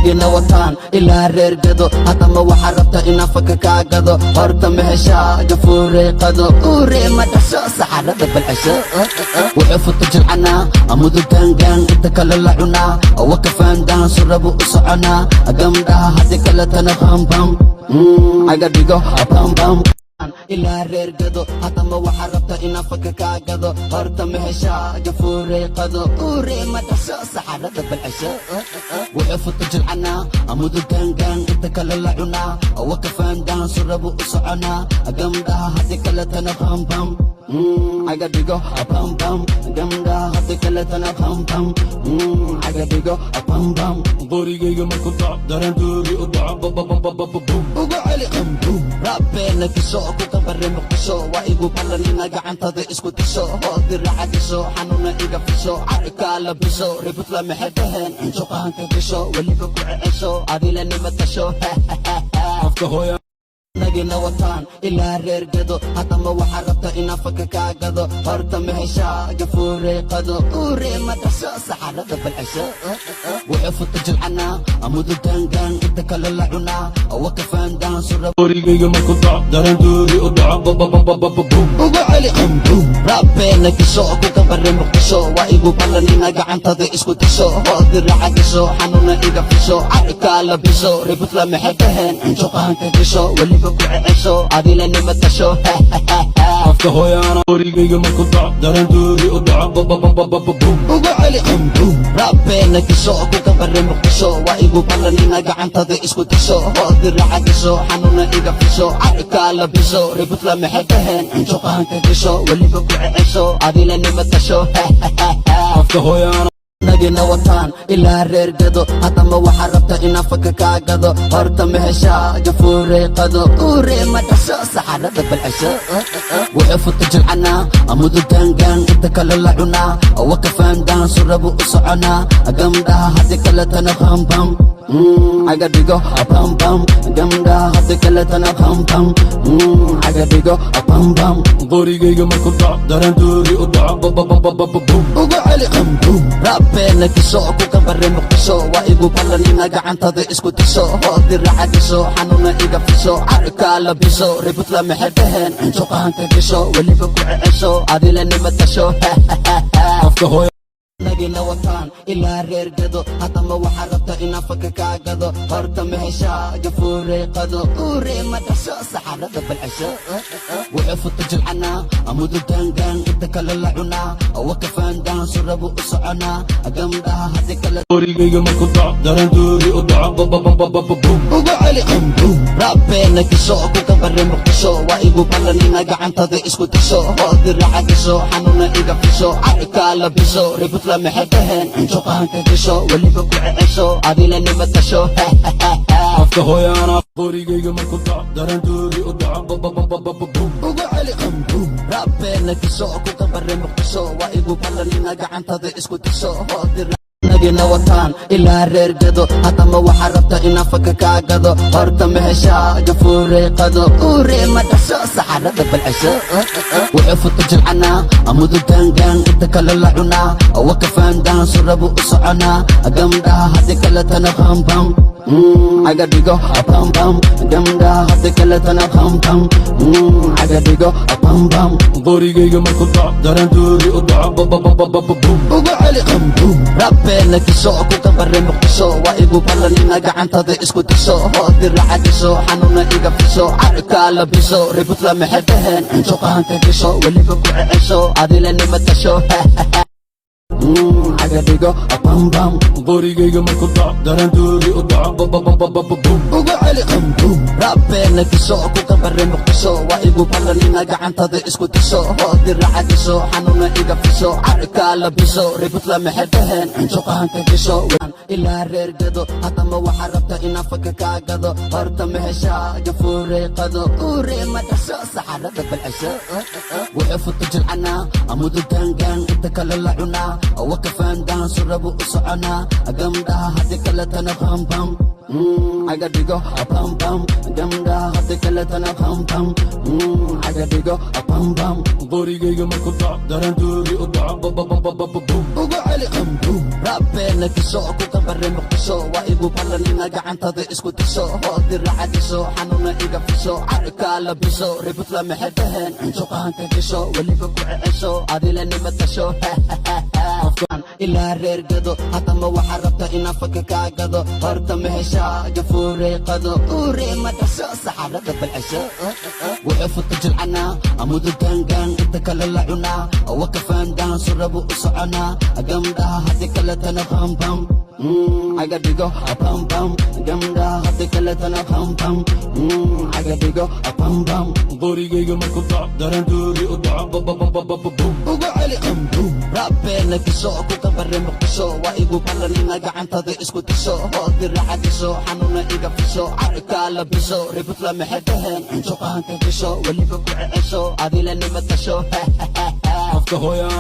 nagina wataan ilaa reer gado hadama waxa rabta inaan faka kaa gado horta meheshaa gafuurey qado uurey ma dhasho saxarada balcasho wuxuu futa jilcanaa amudu gaangaan inta kale la cunaa waka faandaan surabu u soconaa gamdhaha haddi kale tana bambam aga dhigo bambam ilaa reer gado hadama waxa rabta inaan faka kaa gado horta meheshaa gafuurey qado uurey ma dhasho saxarada balcasho wuxuu futa jilcanaa amudu gaangaan inta kale la cunaa waka faandaan surabu u soconaa gamdhaha haddi kale tana bambam aga dhigo bambam gamdhaha haddi kale tana bambam aga dhigo bambam qorigayga marku dhac daranduuri u dhaco uga celi qambum rabbeena kisho ku kabare muqdisho waa igu ballanina gacantada isku disho hoodiraca disho xanuuna iga fisho carkaa la bisho ributla maxay dhaheen injuqahanka disho weliba ku cecesho adila nima tasho afka hooya nagina wataan ilaa reer gado hadama waxa rabta inaan faka kaa gado horta meheshaa gafuurey qado uurey ma dhasho saxarada balcasho wuxuu futa jilcanaa amudu gaangaan inta kale la cunaa waka faandaan sura qorigayga marku dhac daranduuri u dhaco uga celi qambum rabbeena kisho ku kabare muqdisho waa igu ballanina gacantada isku disho hoodiraca disho xanuuna iga fisho carkaa la bisho ributla maxay dhaheen injuqahanka disho weliba ku cecesho adila nima tasho afka hooyaana qorigayga marku dhac daranduuri u dhaco uga celi qambum rabbeena kisho ku kabare muqdisho waa igu ballanina gacantada isku disho hoodiraca disho xanuuna iga fisho carkaa la bisho ributla maxay dhaheen injuqahanka disho weliba ku cecesho adila nima tasho afka hooyaana nagina wataan ilaa reer gado hadama waxa rabta inaan faka kaa gado horta meheshaa gafuurey qado uurey ma dhasho saxarada balcasho wuxuu futa jilcanaa amudu gaangaan inta kale la cunaa waka faandaan surabu u soconaa gamdhaha haddi kale tana bambam aga dhigo bambam gamdhaha haddi kale tana bambam aga dhigo bambam qorigayga marku dhac daranduuri u dhaco uga celi qambum rabbeena kisho ku kabare muqdisho waa igu ballanina gacantada isku disho hoodiraca disho xanuuna iga fisho carkaa la bisho ributla maxay dhaheen injuqahanka disho weliba ku cecesho adila nima tasho afka hooya nagina wataan ilaa reer gado hadama waxa rabta inaan faka kaa gado horta meheshaa gafuurey qado uurey ma dhasho saxarada balcasho wuxuu futa jilcanaa amudu gaangaan inta kale la cunaa waka faandaan surabu u soconaa gamdhaha haddi kale qorigayga marku dhac daranduuri u dhaco uga celi qambum rabbeena kisho ku kabare muqdisho waa igu ballanina gacantada isku disho hoodiraca disho xanuuna iga fisho carkaa la bisho ributla maxay dhaheen injuqahanka disho weliba ku cecesho adila nima tasho afka hooyaana qorigayga marku dhac daranduuri u dhaco uga celi qambum rabbeena kisho ku kabare muqdisho waa igu ballanina gacantada isku disho hoodiraca nagina wataan ilaa reer gado hadama waxa rabta inaan faka kaa gado horta meheshaa gafuurey qado uurey ma dhasho saxarada balcasho wuxuu futa jilcanaa amudu gaangaan inta kale la cunaa waka faandaan surabu u soconaa gamdhaha haddi kale tana bambam aga dhigo bambam gamdhaha haddi kale tana bambam aga dhigo bambam qorigayga marku dhac daranduuri u dhaco uga celi qambum rabbeena kisho ku kabare muqdisho waa igu ballanina gacantada isku disho hoodiraca disho xanuuna iga fisho carkaa la bisho ributla maxay dhaheen injuqahanka disho weliba ku cecesho adila nima tasho aga dhigo bambam qorigayga marku dhac daranduuri u dhaco uga celi qambum rabbeena kisho ku kabare muqdisho waa igu ballanina gacantada isku disho hoodiraca disho xanuuna iga fisho carkaa la bisho ributla maxay dhaheen injuqahanka disho ilaa reer gado hadama waxa rabta inaan faka kaa gado horta meheshaa gafuurey qado uurey ma dhasho saxarada balcasho wuxuu futa jilcanaa amudu gaangaan inta kale la cunaa waka faandaan surabu u soconaa gamdhaha haddi kale tana bambam aga dhigo bam bam gamdha hadda kale tana bam bam aga dhigo bam bam qorigayga markuu dhaco darandoori u dhaco babababababum ugu celi qambum rabbeena kiso ku kabare muqdisho waa igu ballanina gacantada isku tiso hoodi racadiso xanuuna iga fiso carka la biso ribut la maxadaheen cunsuqahanka gasho weliba ku cecesho adila nima tasho afkaan ilaa reer gado haddama waxaa rabta inaan faka kaa gado horta ma heshaa gafuurey qado uurey ma dhasho saxarada balcesho wuxuu futa jilcanaa amudu gaangaan inta kale la cunaa wakafaandaan surabu u soconaa gamdhaha haddi kale tana bam bam aga dhigo bam bam gamdhaha haddi kale tana bam bam aga dhigo bam bam qorigayga markuu dhaco darandoori u dhaco babababababum ugu celi qambum rabbeena kiso ku kabare muqdisho waa igu ballanina gacantada isku tiso hoodi racadiso xanuuna iga fiso carka la biso ribut la maxadaheen cunsuqahanka gasho weliba ku cecesho adila nima tasho afka hooyaan